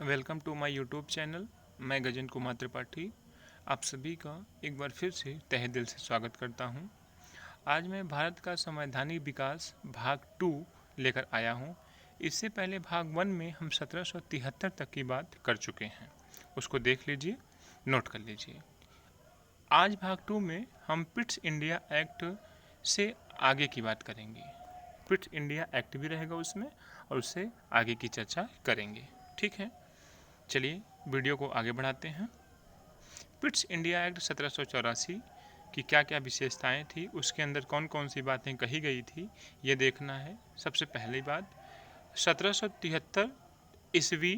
Welcome to my YouTube channel. मैं गजेंद्र कुमार त्रिपाठी आप सभी का एक बार फिर से तहे दिल से स्वागत करता हूं। आज मैं भारत का संवैधानिक विकास भाग 2 लेकर आया हूं। इससे पहले भाग 1 में हम 1773 तक की बात कर चुके हैं, उसको देख लीजिए, नोट कर लीजिए। आज भाग 2 में हम पिट्स इंडिया एक्ट से आगे की बात करेंगे। पिट्स इंडिया एक्ट भी रहेगा उसमें और उससे आगे की चर्चा करेंगे। ठीक है, चलिए वीडियो को आगे बढ़ाते हैं। पिट्स इंडिया एक्ट 1784 की क्या क्या विशेषताएं थी, उसके अंदर कौन कौन सी बातें कही गई थी, ये देखना है। सबसे पहली बात, 1773 ईस्वी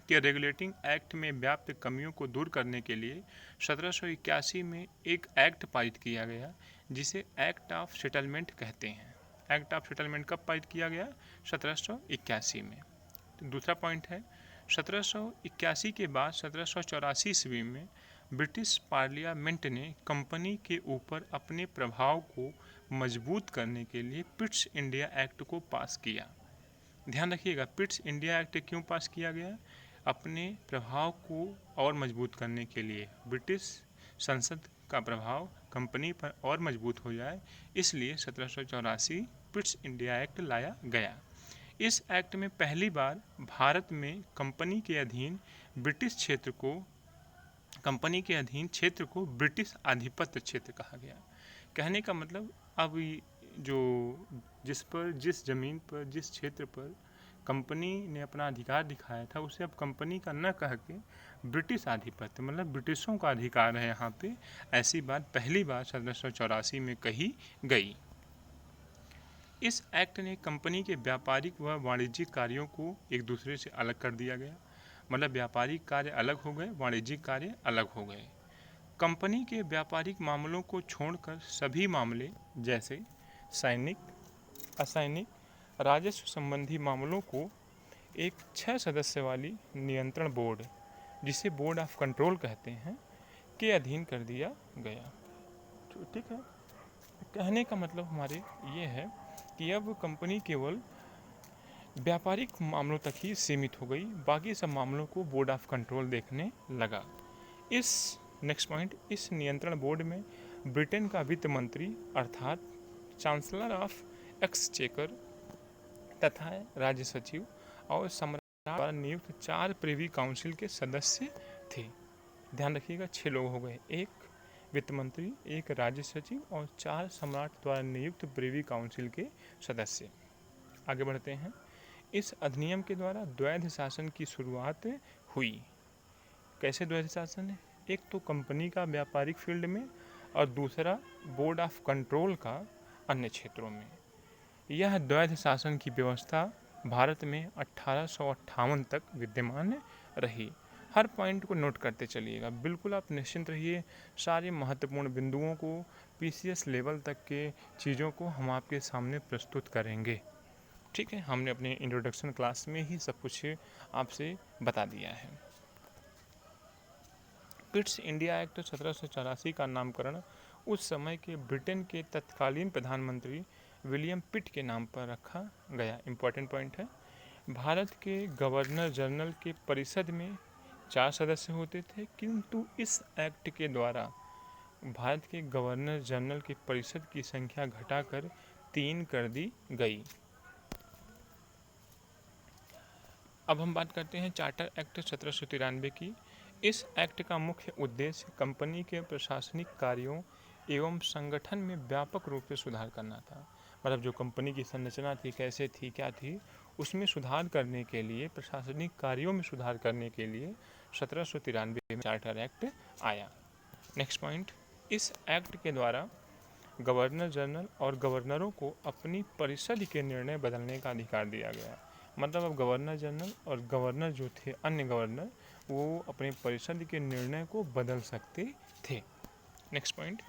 के रेगुलेटिंग एक्ट में व्याप्त कमियों को दूर करने के लिए 1781 में एक एक्ट पारित किया गया, जिसे एक्ट ऑफ सेटलमेंट कहते हैं। एक्ट ऑफ सेटलमेंट कब पारित किया गया? 1781 में। तो दूसरा पॉइंट है, 1781 के बाद 1784 ईस्वी में ब्रिटिश पार्लियामेंट ने कंपनी के ऊपर अपने प्रभाव को मजबूत करने के लिए पिट्स इंडिया एक्ट को पास किया। ध्यान रखिएगा, पिट्स इंडिया एक्ट क्यों पास किया गया? अपने प्रभाव को और मजबूत करने के लिए, ब्रिटिश संसद का प्रभाव कंपनी पर और मजबूत हो जाए, इसलिए 1784 पिट्स इंडिया एक्ट लाया गया। इस एक्ट में पहली बार भारत में कंपनी के अधीन क्षेत्र को ब्रिटिश आधिपत्य क्षेत्र कहा गया। कहने का मतलब, अब जो जिस जमीन पर, जिस क्षेत्र पर कंपनी ने अपना अधिकार दिखाया था, उसे अब कंपनी का न कह के ब्रिटिश आधिपत्य, मतलब ब्रिटिशों का अधिकार है यहाँ पे, ऐसी बात पहली बार 1784 में कही गई। इस एक्ट ने कंपनी के व्यापारिक व वाणिज्यिक कार्यों को एक दूसरे से अलग कर दिया गया। मतलब व्यापारिक कार्य अलग हो गए, वाणिज्यिक कार्य अलग हो गए। कंपनी के व्यापारिक मामलों को छोड़कर सभी मामले, जैसे सैनिक, असैनिक, राजस्व संबंधी मामलों को एक 6 सदस्य वाली नियंत्रण बोर्ड, जिसे बोर्ड ऑफ कंट्रोल कहते हैं, के अधीन कर दिया गया। ठीक है, कहने का मतलब हमारे ये है कि अब कंपनी केवल व्यापारिक मामलों तक ही सीमित हो गई, बाकी सब मामलों को बोर्ड ऑफ कंट्रोल देखने लगा। इस नेक्स्ट पॉइंट, इस नियंत्रण बोर्ड में ब्रिटेन का वित्त मंत्री अर्थात चांसलर ऑफ एक्सचेकर तथा राज्य सचिव और सम्राट द्वारा नियुक्त 4 प्रिवी काउंसिल के सदस्य थे। ध्यान रखिएगा, 6 लोग हो गए, एक वित्त मंत्री, एक राज्य सचिव और 4 सम्राट द्वारा नियुक्त प्रिवी काउंसिल के सदस्य। आगे बढ़ते हैं। इस अधिनियम के द्वारा द्वैध शासन की शुरुआत हुई। कैसे द्वैध शासन? एक तो कंपनी का व्यापारिक फील्ड में और दूसरा बोर्ड ऑफ कंट्रोल का अन्य क्षेत्रों में। यह द्वैध शासन की व्यवस्था भारत में 1858 तक विद्यमान रही। हर पॉइंट को नोट करते चलिएगा, बिल्कुल आप निश्चिंत रहिए। सारे महत्वपूर्ण बिंदुओं को, पीसीएस लेवल तक के चीज़ों को हम आपके सामने प्रस्तुत करेंगे। ठीक है, हमने अपने इंट्रोडक्शन क्लास में ही सब कुछ आपसे बता दिया है। पिट्स इंडिया एक्ट 1784 का नामकरण उस समय के ब्रिटेन के तत्कालीन प्रधानमंत्री विलियम पिट के नाम पर रखा गया। इम्पोर्टेंट पॉइंट है, भारत के गवर्नर जनरल के परिषद में 4 सदस्य होते थे, किंतु इस एक्ट के द्वारा भारत के गवर्नर जनरल की परिषद की संख्या घटाकर 3 कर दी गई। अब हम बात करते हैं चार्टर एक्ट 1793 की। इस एक्ट का मुख्य उद्देश्य कंपनी के प्रशासनिक कार्यों एवं संगठन में व्यापक रूप से सुधार करना था। मतलब जो कंपनी की संरचना थी, कैसे थी, क्या थी, उसमें सुधार करने के लिए, प्रशासनिक कार्यों में सुधार करने के लिए 1793 में चार्टर एक्ट आया। नेक्स्ट पॉइंट, इस एक्ट के द्वारा गवर्नर जनरल और गवर्नरों को अपनी परिषद के निर्णय बदलने का अधिकार दिया गया। मतलब अब गवर्नर जनरल और गवर्नर जो थे, अन्य गवर्नर, वो अपने परिषद के निर्णय को बदल सकते थे। नेक्स्ट पॉइंट,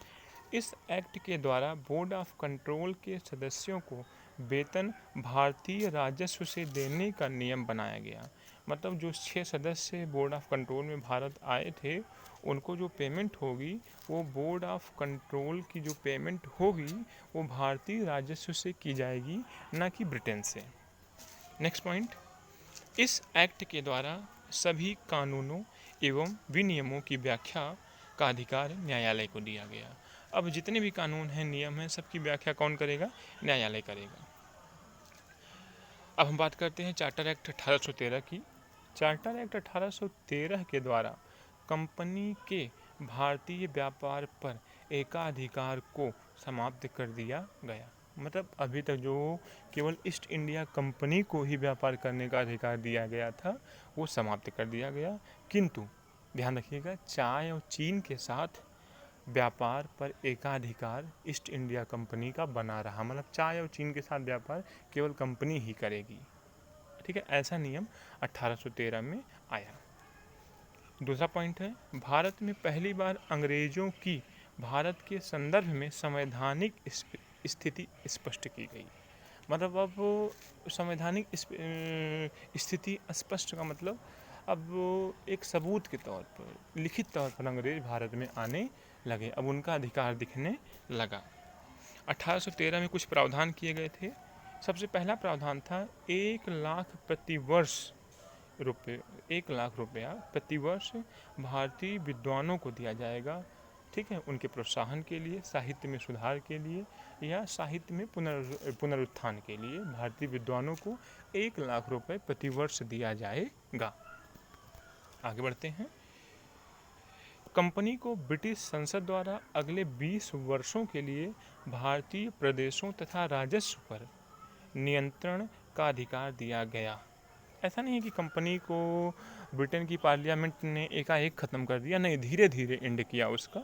इस एक्ट के द्वारा बोर्ड ऑफ कंट्रोल के सदस्यों को वेतन भारतीय राजस्व से देने का नियम बनाया गया। मतलब जो 6 सदस्य बोर्ड ऑफ कंट्रोल में भारत आए थे, उनको जो पेमेंट होगी, वो बोर्ड ऑफ कंट्रोल की जो पेमेंट होगी वो भारतीय राजस्व से की जाएगी, ना कि ब्रिटेन से। नेक्स्ट पॉइंट, इस एक्ट के द्वारा सभी कानूनों एवं विनियमों की व्याख्या का अधिकार न्यायालय को दिया गया। अब जितने भी कानून हैं, नियम हैं, सबकी व्याख्या कौन करेगा? न्यायालय करेगा। अब हम बात करते हैं चार्टर एक्ट 1813 की। चार्टर एक्ट 1813 के द्वारा कंपनी के भारतीय व्यापार पर एकाधिकार को समाप्त कर दिया गया। मतलब अभी तक जो केवल ईस्ट इंडिया कंपनी को ही व्यापार करने का अधिकार दिया गया था, वो समाप्त कर दिया गया। किंतु ध्यान रखिएगा, चाय और चीन के साथ व्यापार पर एकाधिकार ईस्ट इंडिया कंपनी का बना रहा। मतलब चाय और चीन के साथ व्यापार केवल कंपनी ही करेगी। ठीक है, ऐसा नियम 1813 में आया। दूसरा पॉइंट है, भारत में पहली बार अंग्रेजों की भारत के संदर्भ में संवैधानिक स्थिति स्पष्ट की गई। मतलब अब संवैधानिक स्थिति स्पष्ट का मतलब अब एक सबूत के तौर पर, लिखित तौर पर अंग्रेज भारत में आने लगे, अब उनका अधिकार दिखने लगा। 1813 में कुछ प्रावधान किए गए थे। सबसे पहला प्रावधान था 1 लाख प्रतिवर्ष रुपये, 1 लाख रुपया प्रतिवर्ष भारतीय विद्वानों को दिया जाएगा। ठीक है, उनके प्रोत्साहन के लिए, साहित्य में सुधार के लिए या साहित्य में पुनरुत्थान के लिए भारतीय विद्वानों को 1 लाख रुपए प्रतिवर्ष दिया जाएगा। आगे बढ़ते हैं। कंपनी को ब्रिटिश संसद द्वारा अगले 20 वर्षों के लिए भारतीय प्रदेशों तथा राजस्व पर नियंत्रण का अधिकार दिया गया। ऐसा नहीं है कि कंपनी को ब्रिटेन की पार्लियामेंट ने एकाएक ख़त्म कर दिया, नहीं, धीरे धीरे एंड किया उसका,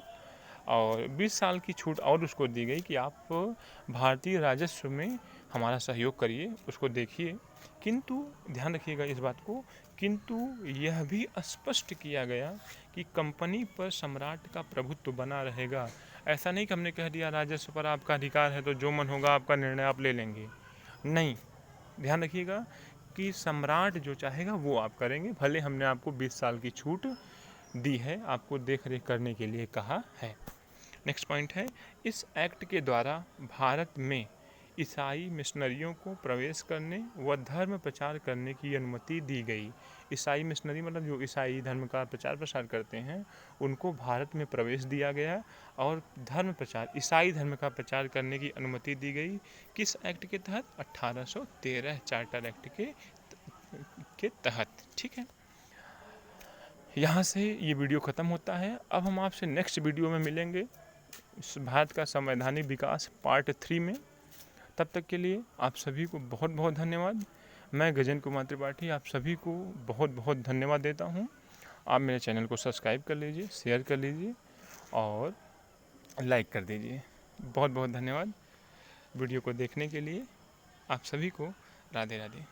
और 20 साल की छूट और उसको दी गई कि आप भारतीय राजस्व में हमारा सहयोग करिए, उसको देखिए। किंतु ध्यान रखिएगा इस बात को, किंतु यह भी स्पष्ट किया गया कि कंपनी पर सम्राट का प्रभुत्व बना रहेगा। ऐसा नहीं कि हमने कह दिया राजस्व पर आपका अधिकार है तो जो मन होगा आपका निर्णय आप ले लेंगे, नहीं। ध्यान रखिएगा कि सम्राट जो चाहेगा वो आप करेंगे, भले हमने आपको 20 साल की छूट दी है, आपको देख रेख करने के लिए कहा है। नेक्स्ट पॉइंट है, इस एक्ट के द्वारा भारत में ईसाई मिशनरियों को प्रवेश करने व धर्म प्रचार करने की अनुमति दी गई। ईसाई मिशनरी मतलब जो ईसाई धर्म का प्रचार प्रसार करते हैं, उनको भारत में प्रवेश दिया गया और धर्म प्रचार, ईसाई धर्म का प्रचार करने की अनुमति दी गई। किस एक्ट के तहत? 1813 चार्टर एक्ट के तहत। ठीक है, यहाँ से ये वीडियो ख़त्म होता है। अब हम आपसे नेक्स्ट वीडियो में मिलेंगे भारत का संवैधानिक विकास पार्ट 3 में। तब तक के लिए आप सभी को बहुत बहुत धन्यवाद। मैं गजेंद्र कुमार त्रिपाठी आप सभी को बहुत बहुत धन्यवाद देता हूँ। आप मेरे चैनल को सब्सक्राइब कर लीजिए, शेयर कर लीजिए और लाइक कर दीजिए। बहुत बहुत धन्यवाद वीडियो को देखने के लिए। आप सभी को राधे राधे।